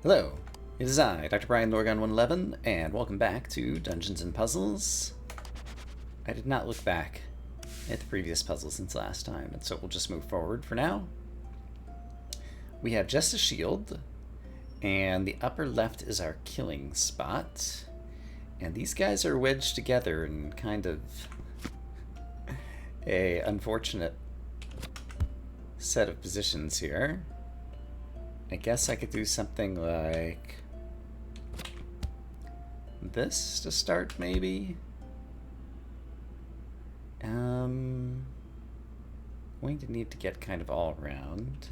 Hello, it is I, Dr. Brian Lorgon 111, and welcome back to Dungeons and Puzzles. I did not look back at the previous puzzle since last time, and so we'll just move forward for now. We have just a shield, and the upper left is our killing spot. And these guys are wedged together in kind of a unfortunate set of positions here. I guess I could do something like this to start, maybe. Going to need to get kind of all around.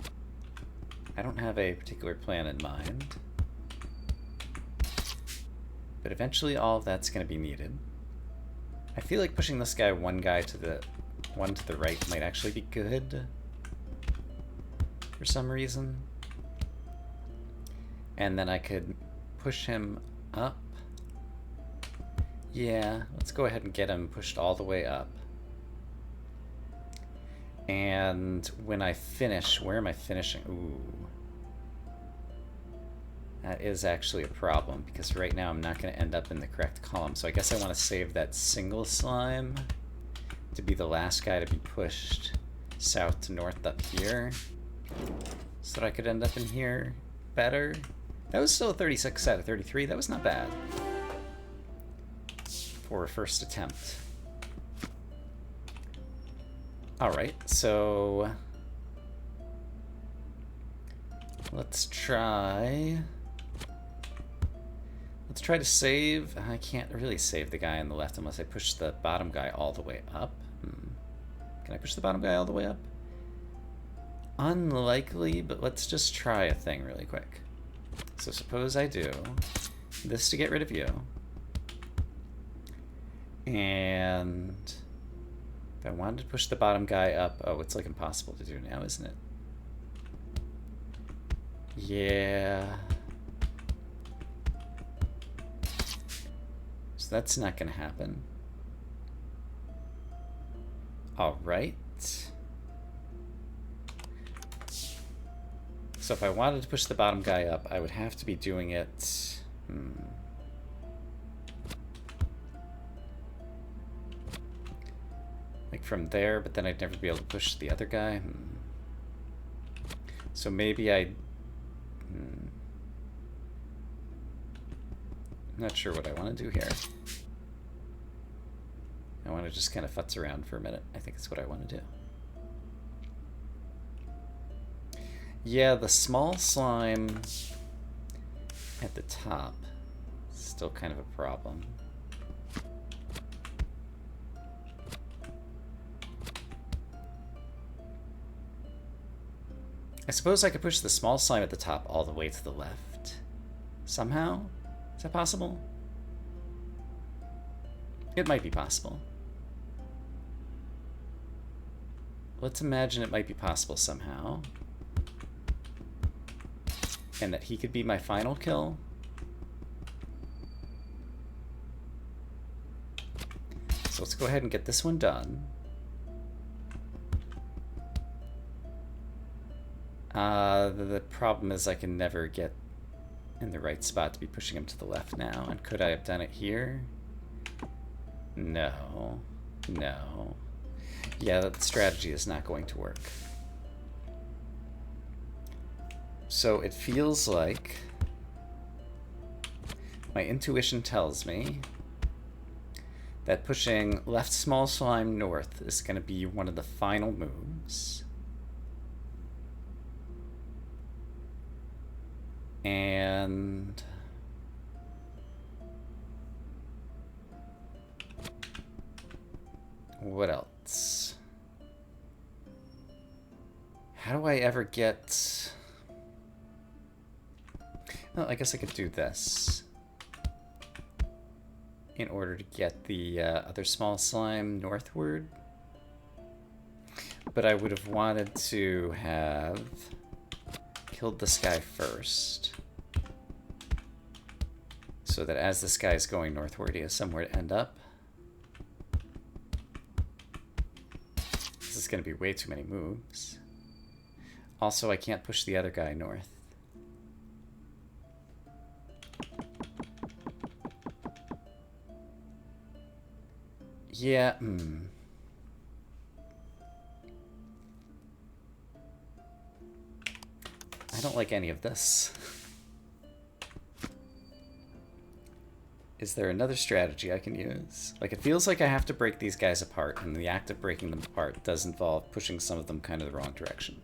I don't have a particular plan in mind, but eventually all of that's going to be needed. I feel like pushing this guy one to the right might actually be good for some reason. And then I could push him up. Yeah, let's go ahead and get him pushed all the way up. And when I finish, where am I finishing? Ooh. That is actually a problem, because right now I'm not going to end up in the correct column. So I guess I want to save that single slime to be the last guy to be pushed south to north up here, so that I could end up in here better. That was still a 36 out of 33. That was not bad for a first attempt. Alright, so let's try to save. I can't really save the guy on the left unless I push the bottom guy all the way up. Can I push the bottom guy all the way up? Unlikely, but let's just try a thing really quick. So suppose I do this to get rid of you. And if I wanted to push the bottom guy up, oh, it's like impossible to do now, isn't it? Yeah. So that's not going to happen. All right. So if I wanted to push the bottom guy up, I would have to be doing it... like from there, but then I'd never be able to push the other guy. So maybe I'm not sure what I want to do here. I want to just kind of futz around for a minute. I think that's what I want to do. Yeah, the small slime at the top is still kind of a problem. I suppose I could push the small slime at the top all the way to the left. Somehow? Is that possible? It might be possible. Let's imagine it might be possible somehow. And that he could be my final kill. So let's go ahead and get this one done. The problem is I can never get in the right spot to be pushing him to the left now. And could I have done it here? No. No. Yeah, that strategy is not going to work. So it feels like my intuition tells me that pushing left small slime north is going to be one of the final moves. And what else? How do I ever get... Well, I guess I could do this in order to get the other small slime northward. But I would have wanted to have killed this guy first, so that as this guy is going northward, he has somewhere to end up. This is going to be way too many moves. Also, I can't push the other guy north. Yeah, I don't like any of this. Is there another strategy I can use? Like, it feels like I have to break these guys apart, and the act of breaking them apart does involve pushing some of them kind of the wrong direction.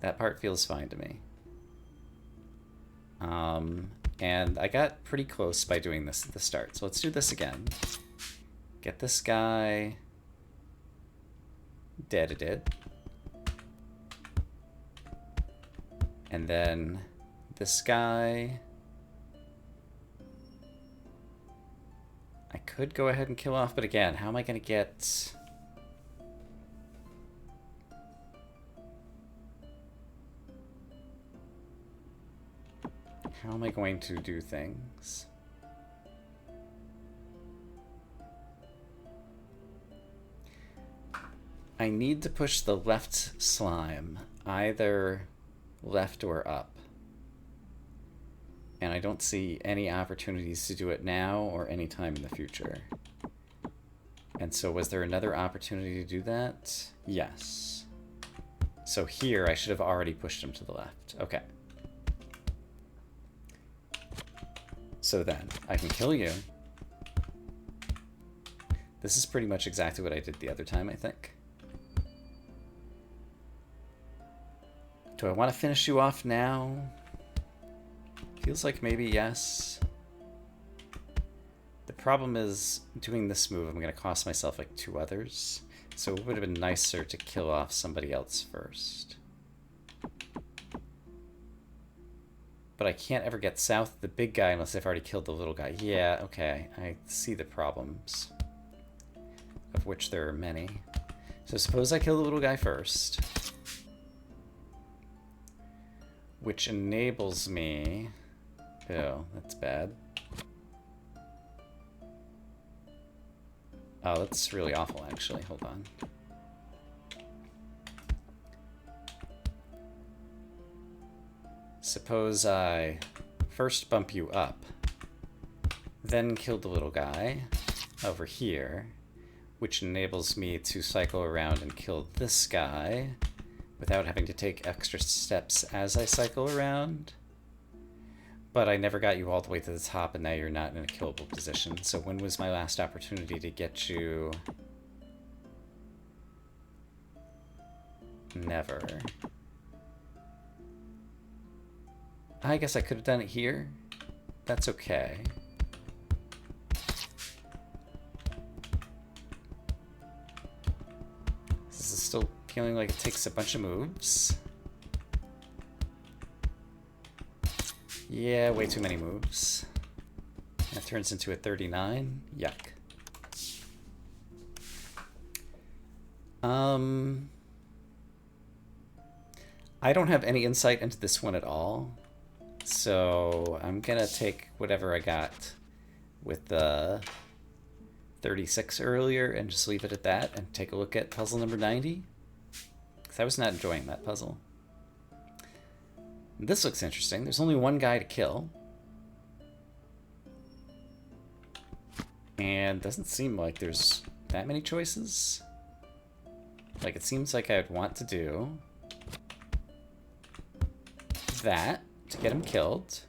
That part feels fine to me. And I got pretty close by doing this at the start, so let's do this again. Get this guy dead. And then this guy... I could go ahead and kill off, but again, how am I going to get... How am I going to do things? I need to push the left slime, either left or up. And I don't see any opportunities to do it now or any time in the future. And so was there another opportunity to do that? Yes. So here I should have already pushed him to the left. Okay. So then, I can kill you. This is pretty much exactly what I did the other time, I think. Do I want to finish you off now? Feels like maybe yes. The problem is, doing this move, I'm going to cost myself like 2 others. So it would have been nicer to kill off somebody else first. But I can't ever get south of the big guy unless I've already killed the little guy. Yeah, okay. I see the problems. Of which there are many. So suppose I kill the little guy first. Which enables me... Oh, that's bad. Oh, that's really awful, actually. Hold on. Suppose I first bump you up, then kill the little guy over here, which enables me to cycle around and kill this guy without having to take extra steps as I cycle around. But I never got you all the way to the top, and now you're not in a killable position. So when was my last opportunity to get you? Never. I guess I could have done it here. That's okay. This is still feeling like it takes a bunch of moves. Yeah, way too many moves. That turns into a 39. Yuck. I don't have any insight into this one at all. So I'm gonna take whatever I got with the 36 earlier and just leave it at that and take a look at puzzle number 90. Because I was not enjoying that puzzle. This looks interesting. There's only one guy to kill. And doesn't seem like there's that many choices. Like, it seems like I would want to do that to get him killed.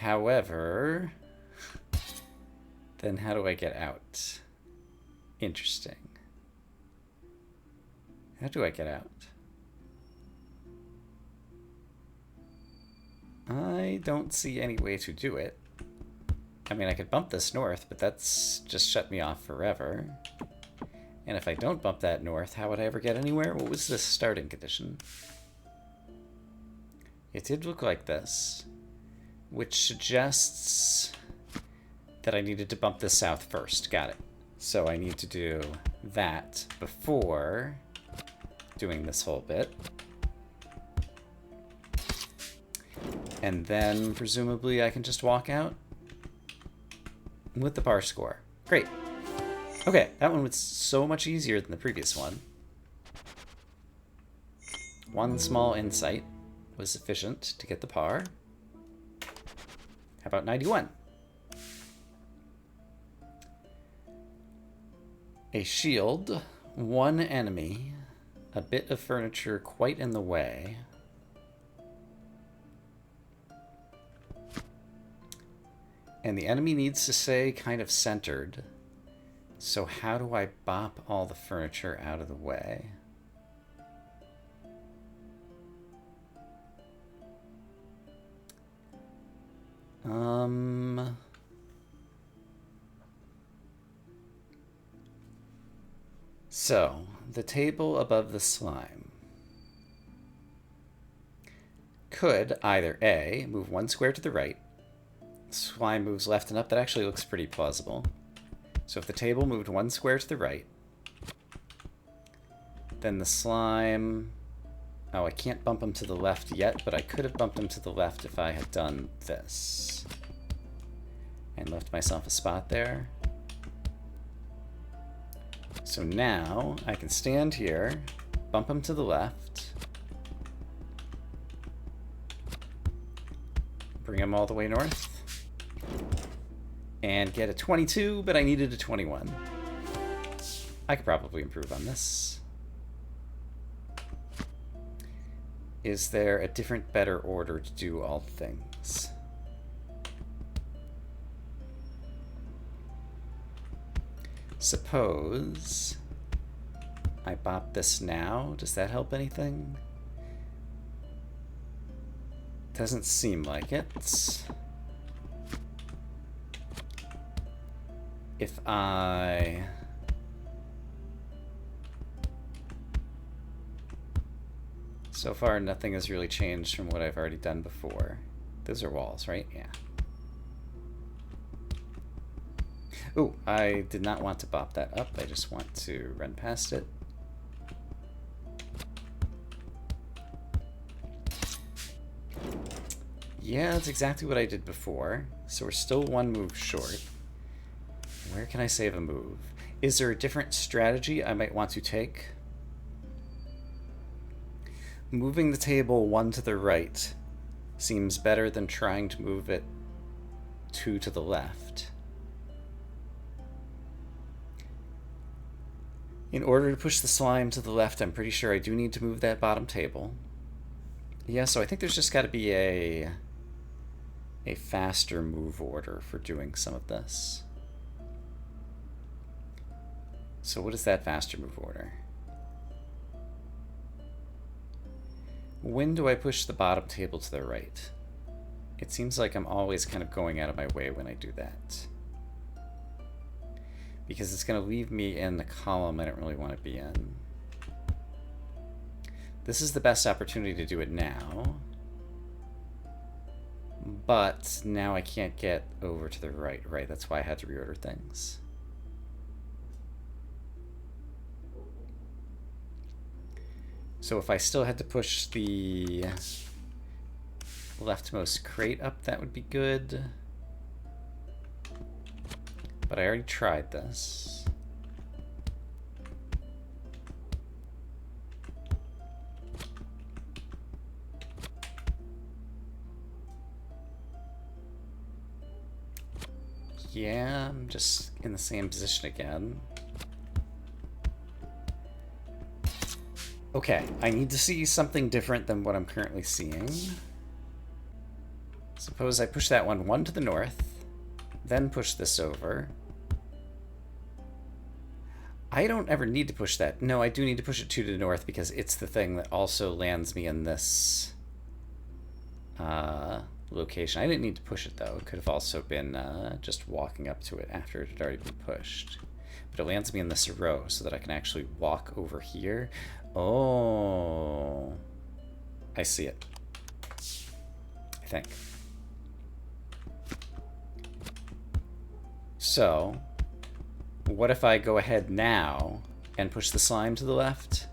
However, then how do I get out? Interesting. How do I get out? I don't see any way to do it. I mean, I could bump this north, but that's just shut me off forever. And if I don't bump that north, how would I ever get anywhere? What was this starting condition? It did look like this, which suggests that I needed to bump this south first. Got it. So I need to do that before doing this whole bit. And then, presumably, I can just walk out with the par score. Great. Okay, that one was so much easier than the previous one. One small insight was sufficient to get the par. How about 91? A shield, one enemy, a bit of furniture quite in the way. And the enemy needs to stay kind of centered. So how do I bop all the furniture out of the way? So, the table above the slime could either A, move one square to the right, slime moves left and up. That actually looks pretty plausible. So if the table moved one square to the right, then the slime... Oh, I can't bump him to the left yet, but I could have bumped him to the left if I had done this. And left myself a spot there. So now I can stand here, bump him to the left, bring him all the way north, and get a 22, but I needed a 21. I could probably improve on this. Is there a different, better order to do all things? Suppose I bop this now. Does that help anything? Doesn't seem like it. If I... So far, nothing has really changed from what I've already done before. Those are walls, right? Yeah. Ooh, I did not want to bop that up. I just want to run past it. Yeah, that's exactly what I did before. So we're still one move short. Where can I save a move? Is there a different strategy I might want to take? Moving the table one to the right seems better than trying to move it two to the left. In order to push the slime to the left, I'm pretty sure I do need to move that bottom table. Yeah, so I think there's just got to be a faster move order for doing some of this. So what is that faster move order? When do I push the bottom table to the right? It seems like I'm always kind of going out of my way when I do that. Because it's going to leave me in the column I don't really want to be in. This is the best opportunity to do it now. But now I can't get over to the right, right? That's why I had to reorder things. So if I still had to push the leftmost crate up, that would be good. But I already tried this. Yeah, I'm just in the same position again. Okay, I need to see something different than what I'm currently seeing. Suppose I push that one to the north, then push this over. I don't ever need to push that. No, I do need to push it 2 to the north because it's the thing that also lands me in this location. I didn't need to push it though. It could have also been just walking up to it after it had already been pushed. But it lands me in this row so that I can actually walk over here. Oh, I see it, I think. So, what if I go ahead now and push the slime to the left?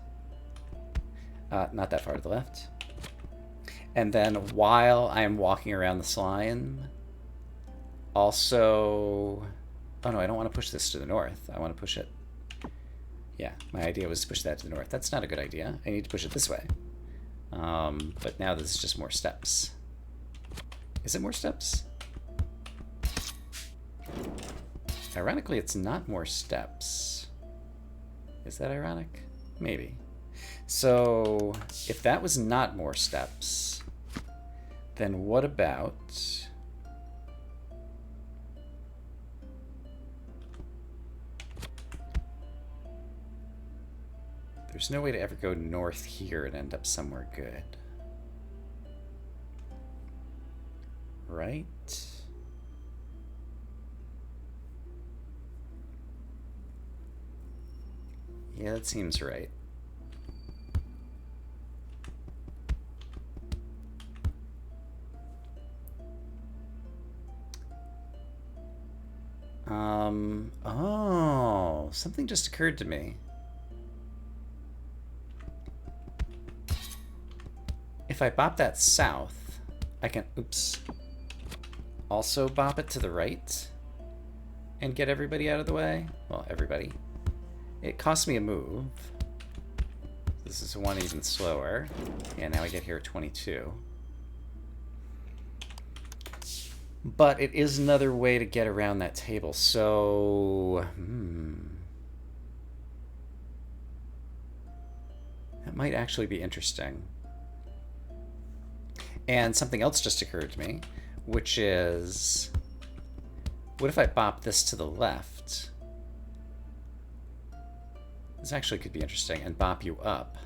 Not that far to the left. And then while I'm walking around the slime, also... Oh no, I don't want to push this to the north. I want to push it... Yeah, my idea was to push that to the north. That's not a good idea. I need to push it this way. But now this is just more steps. Is it more steps? Ironically, it's not more steps. Is that ironic? Maybe. So, if that was not more steps, then what about... There's no way to ever go north here and end up somewhere good. Right? Yeah, that seems right. Oh, something just occurred to me. If I bop that south, I can, oops, also bop it to the right and get everybody out of the way. Well, everybody. It costs me a move. This is one even slower. Yeah, now I get here at 22. But it is another way to get around that table, so... That might actually be interesting. And something else just occurred to me, which is... What if I bop this to the left? This actually could be interesting, and bop you up.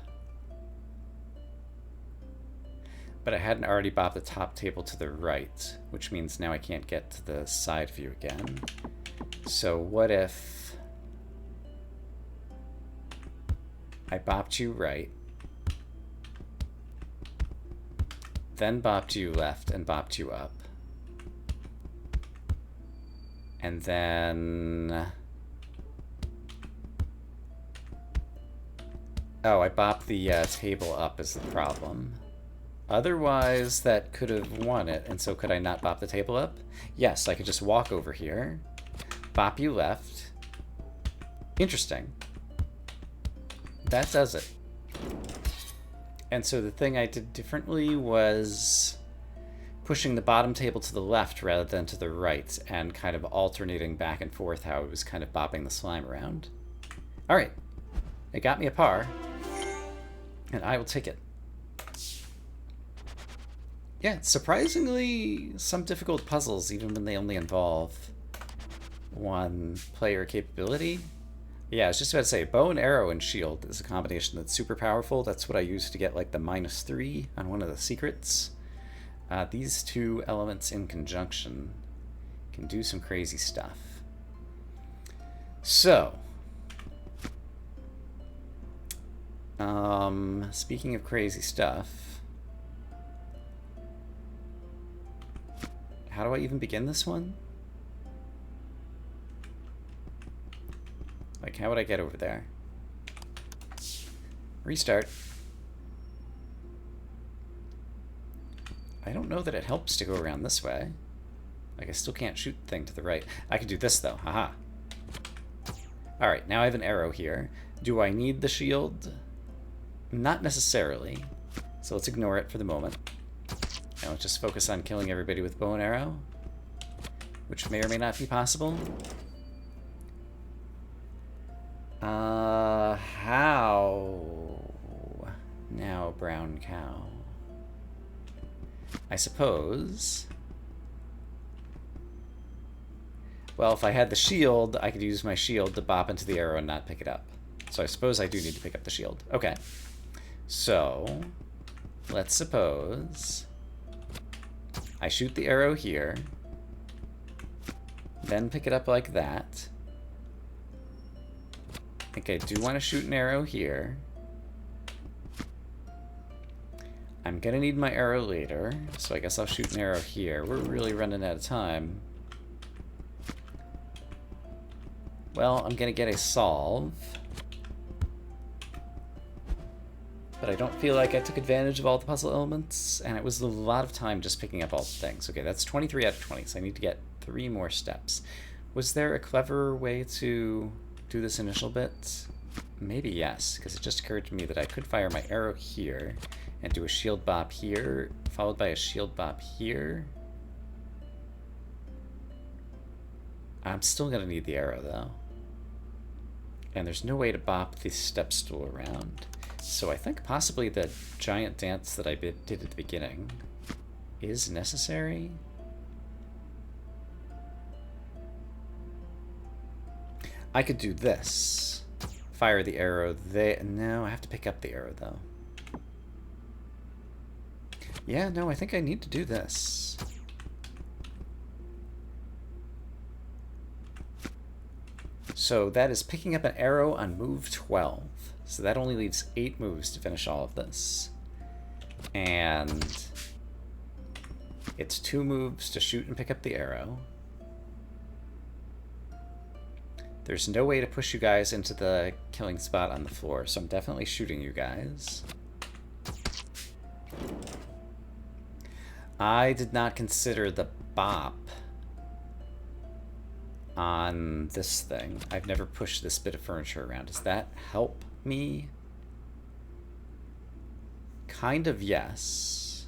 But I hadn't already bopped the top table to the right, which means now I can't get to the side view again. So what if I bopped you right, then bopped you left and bopped you up, and then... Oh, I bopped the table up is the problem. Otherwise, that could have won it, and so could I not bop the table up? Yes, I could just walk over here, bop you left. Interesting. That does it. And so the thing I did differently was pushing the bottom table to the left rather than to the right, and kind of alternating back and forth how it was kind of bopping the slime around. Alright, it got me a par, and I will take it. Yeah, surprisingly some difficult puzzles, even when they only involve one player capability. Yeah, I was just about to say, bow and arrow and shield is a combination that's super powerful. That's what I used to get like the -3 on one of the secrets. These two elements in conjunction can do some crazy stuff. So, speaking of crazy stuff, how do I even begin this one? Like, how would I get over there? Restart. I don't know that it helps to go around this way. Like, I still can't shoot the thing to the right. I can do this, though. Haha. Alright, now I have an arrow here. Do I need the shield? Not necessarily. So let's ignore it for the moment. Now let's just focus on killing everybody with bow and arrow, which may or may not be possible. How? Now, brown cow. I suppose... Well, if I had the shield, I could use my shield to bop into the arrow and not pick it up. So I suppose I do need to pick up the shield. Okay. So, let's suppose I shoot the arrow here, then pick it up like that. I think I do want to shoot an arrow here. I'm gonna need my arrow later, so I guess I'll shoot an arrow here. We're really running out of time. Well, I'm gonna get a solve. But I don't feel like I took advantage of all the puzzle elements, and it was a lot of time just picking up all the things. Okay, that's 23 out of 20, so I need to get 3 more steps. Was there a clever way to do this initial bit? Maybe yes, because it just occurred to me that I could fire my arrow here and do a shield bop here, followed by a shield bop here. I'm still going to need the arrow, though. And there's no way to bop the step stool around. So I think possibly the giant dance that I did at the beginning is necessary. I could do this. Fire the arrow there. No, I have to pick up the arrow, though. Yeah, no, I think I need to do this. So that is picking up an arrow on move 12. So that only leaves 8 moves to finish all of this. And it's 2 moves to shoot and pick up the arrow. There's no way to push you guys into the killing spot on the floor, so I'm definitely shooting you guys. I did not consider the bop on this thing. I've never pushed this bit of furniture around. Does that help me? Kind of, yes.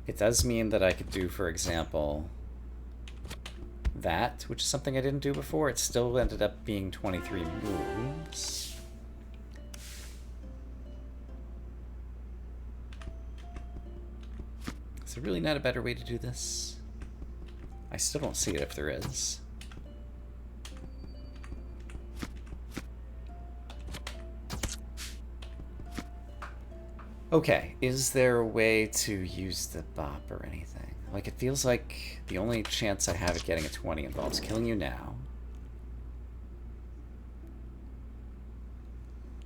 It does mean that I could do, for example, that, which is something I didn't do before. It still ended up being 23 moves. Is there really not a better way to do this? I still don't see it if there is. Okay, is there a way to use the bop or anything? Like, it feels like the only chance I have at getting a 20 involves killing you now.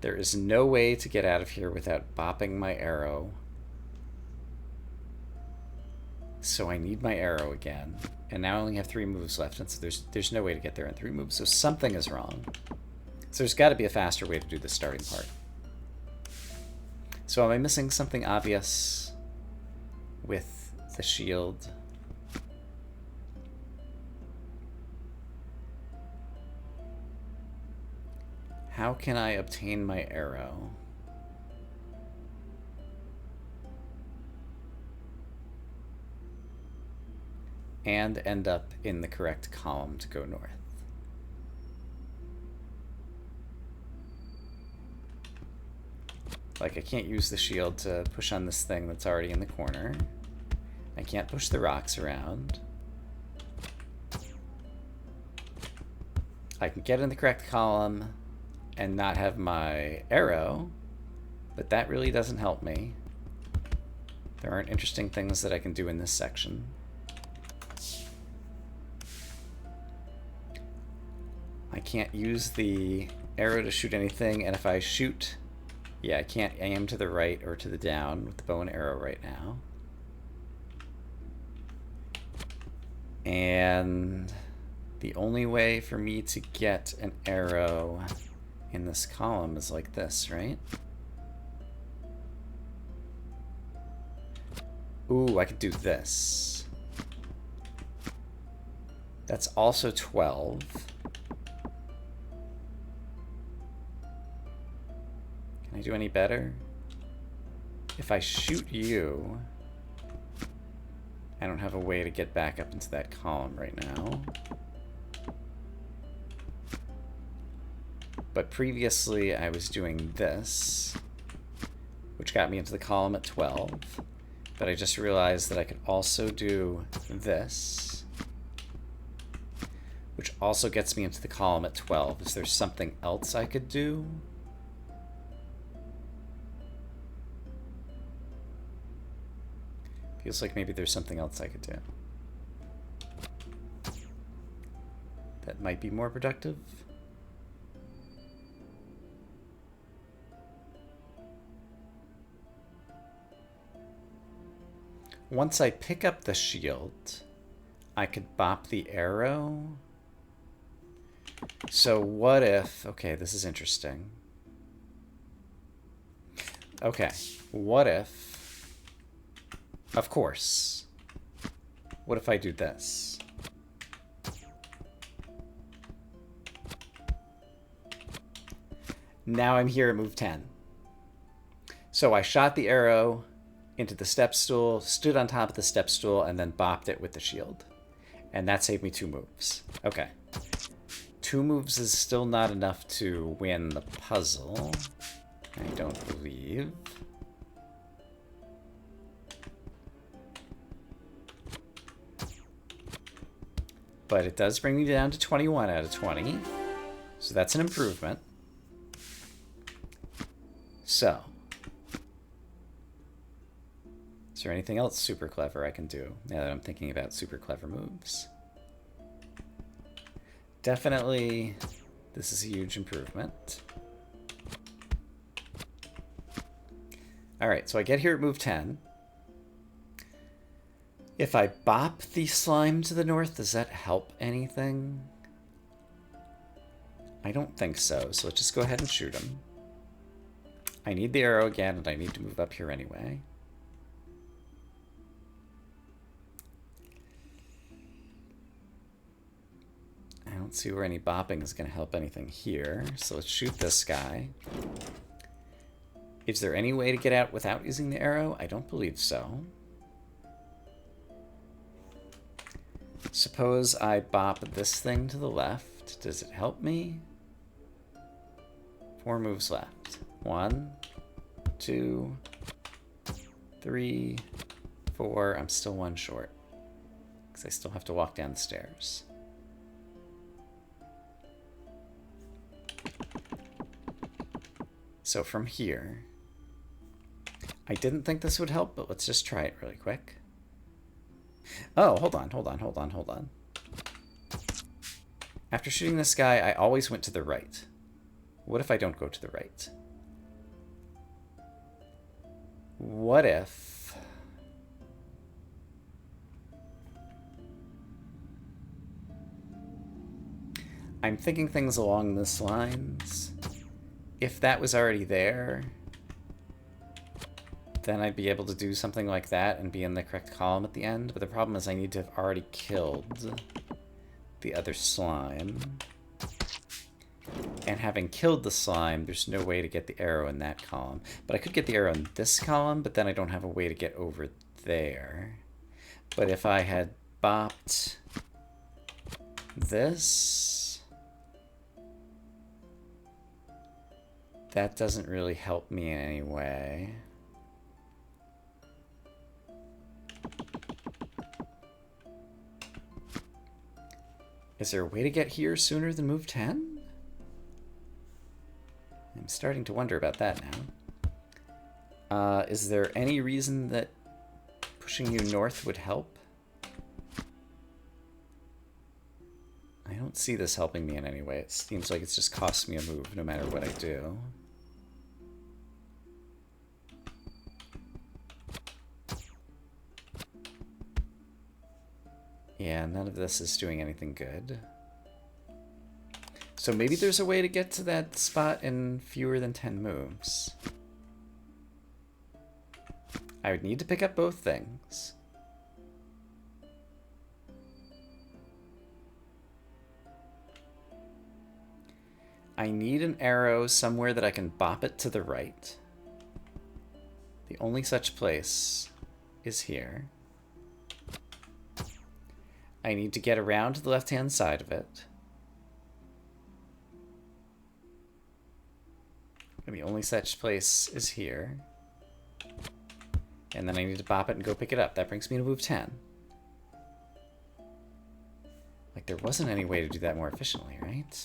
There is no way to get out of here without bopping my arrow. So I need my arrow again. And now I only have 3 moves left, and so there's no way to get there in 3 moves, so something is wrong. So there's got to be a faster way to do the starting part. So am I missing something obvious with the shield? How can I obtain my arrow? And end up in the correct column to go north. Like, I can't use the shield to push on this thing that's already in the corner. I can't push the rocks around. I can get in the correct column and not have my arrow, but that really doesn't help me. There aren't interesting things that I can do in this section. I can't use the arrow to shoot anything, and if I shoot, yeah, I can't aim to the right or to the down with the bow and arrow right now. And the only way for me to get an arrow in this column is like this, right? Ooh, I could do this. That's also 12. Can I do any better? If I shoot you, I don't have a way to get back up into that column right now. But previously I was doing this, which got me into the column at 12. But I just realized that I could also do this, which also gets me into the column at 12. Is there something else I could do? Feels like maybe there's something else I could do that might be more productive. Once I pick up the shield, I could bop the arrow. So what if... Okay, this is interesting. Okay, what if... Of course. What if I do this? Now I'm here at move 10. So I shot the arrow into the step stool, stood on top of the step stool, and then bopped it with the shield. And that saved me 2 moves. Okay. 2 moves is still not enough to win the puzzle, I don't believe. But it does bring me down to 21 out of 20. So that's an improvement. So, is there anything else super clever I can do now that I'm thinking about super clever moves? Definitely, this is a huge improvement. Alright, so I get here at move 10. If I bop the slime to the north, does that help anything? I don't think so, so let's just go ahead and shoot him. I need the arrow again, and I need to move up here anyway. I don't see where any bopping is going to help anything here, so let's shoot this guy. Is there any way to get out without using the arrow? I don't believe so. Suppose I bop this thing to the left. Does it help me? 4 moves left. 1, 2, 3, 4. I'm still 1 short, because I still have to walk down the stairs. So from here, I didn't think this would help, but let's just try it really quick. Oh, hold on. After shooting this guy, I always went to the right. What if I don't go to the right? What if... I'm thinking things along this lines. If that was already there, then I'd be able to do something like that and be in the correct column at the end. But the problem is I need to have already killed the other slime. And having killed the slime, there's no way to get the arrow in that column. But I could get the arrow in this column, but then I don't have a way to get over there. But if I had bopped this, that doesn't really help me in any way. Is there a way to get here sooner than move 10? I'm starting to wonder about that now. Is there any reason that pushing you north would help? I don't see this helping me in any way. It seems like it's just cost me a move no matter what I do. Yeah, none of this is doing anything good. So maybe there's a way to get to that spot in fewer than 10 moves. I would need to pick up both things. I need an arrow somewhere that I can bop it to the right. The only such place is here. I need to get around to the left-hand side of it. And the only such place is here. And then I need to bop it and go pick it up. That brings me to move 10. Like, there wasn't any way to do that more efficiently, right?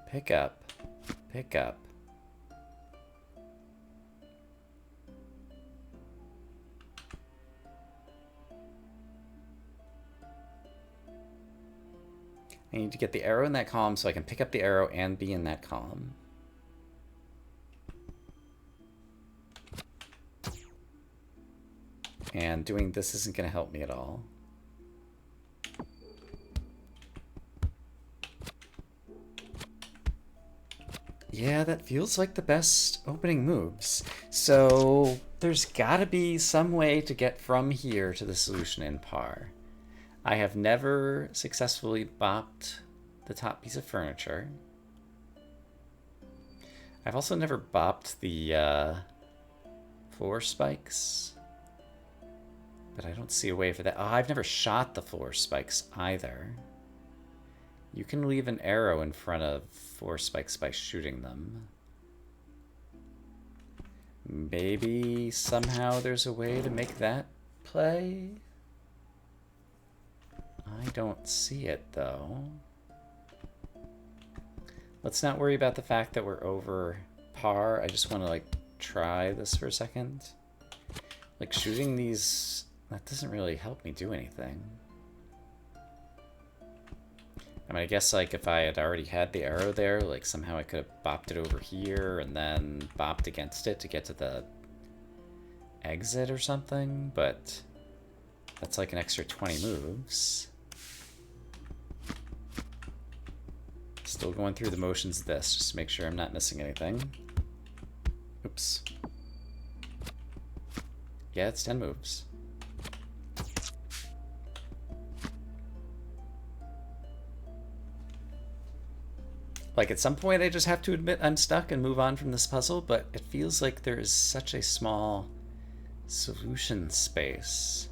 Pick up. Pick up. I need to get the arrow in that column so I can pick up the arrow and be in that column. And doing this isn't going to help me at all. Yeah, that feels like the best opening moves. So there's got to be some way to get from here to the solution in par. I have never successfully bopped the top piece of furniture. I've also never bopped the floor spikes. But I don't see a way for that. Oh, I've never shot the floor spikes either. You can leave an arrow in front of floor spikes by shooting them. Maybe somehow there's a way to make that play? I don't see it, though. Let's not worry about the fact that we're over par. I just want to, like, try this for a second. Like, shooting these... That doesn't really help me do anything. I mean, I guess, like, if I had already had the arrow there, like, somehow I could have bopped it over here and then bopped against it to get to the exit or something, but that's like an extra 20 moves. Still going through the motions of this, just to make sure I'm not missing anything. Oops. Yeah, it's 10 moves. Like, at some point I just have to admit I'm stuck and move on from this puzzle, but it feels like there is such a small solution space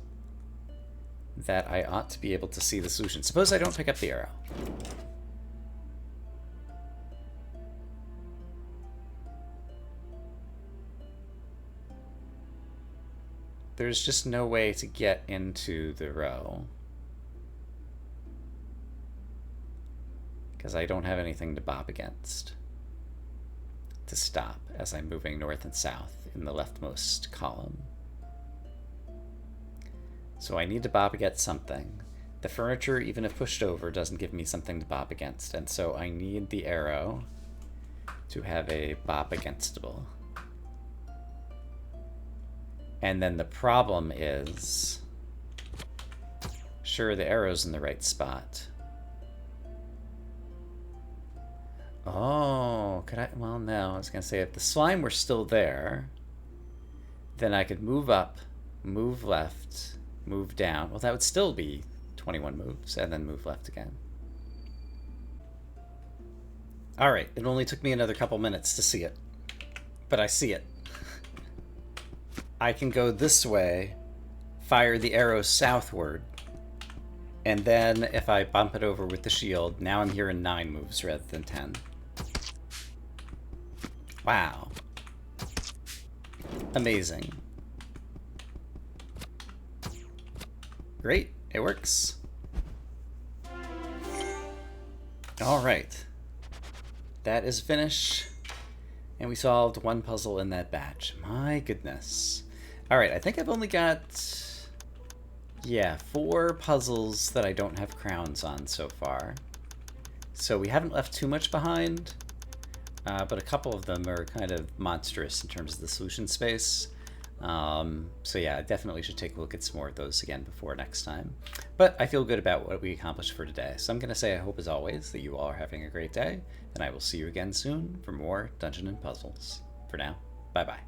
that I ought to be able to see the solution. Suppose I don't pick up the arrow. There's just no way to get into the row. Because I don't have anything to bop against to stop as I'm moving north and south in the leftmost column. So I need to bop against something. The furniture, even if pushed over, doesn't give me something to bop against, and so I need the arrow to have a bop againstable. And then the problem is, sure, the arrow's in the right spot. Oh, could I? Well, no, I was going to say if the slime were still there, then I could move up, move left, move down. Well, that would still be 21 moves, and then move left again. All right, it only took me another couple minutes to see it, but I see it. I can go this way, fire the arrow southward, and then if I bump it over with the shield, now I'm here in 9 moves rather than 10. Wow. Amazing. Great, it works. All right. That is finish. And we solved 1 puzzle in that batch. My goodness. All right, I think I've only got, yeah, 4 puzzles that I don't have crowns on so far. So we haven't left too much behind, but a couple of them are kind of monstrous in terms of the solution space. So yeah, I definitely should take a look at some more of those again before next time. But I feel good about what we accomplished for today. So I'm going to say I hope, as always, that you all are having a great day, and I will see you again soon for more Dungeon and Puzzles. For now, bye-bye.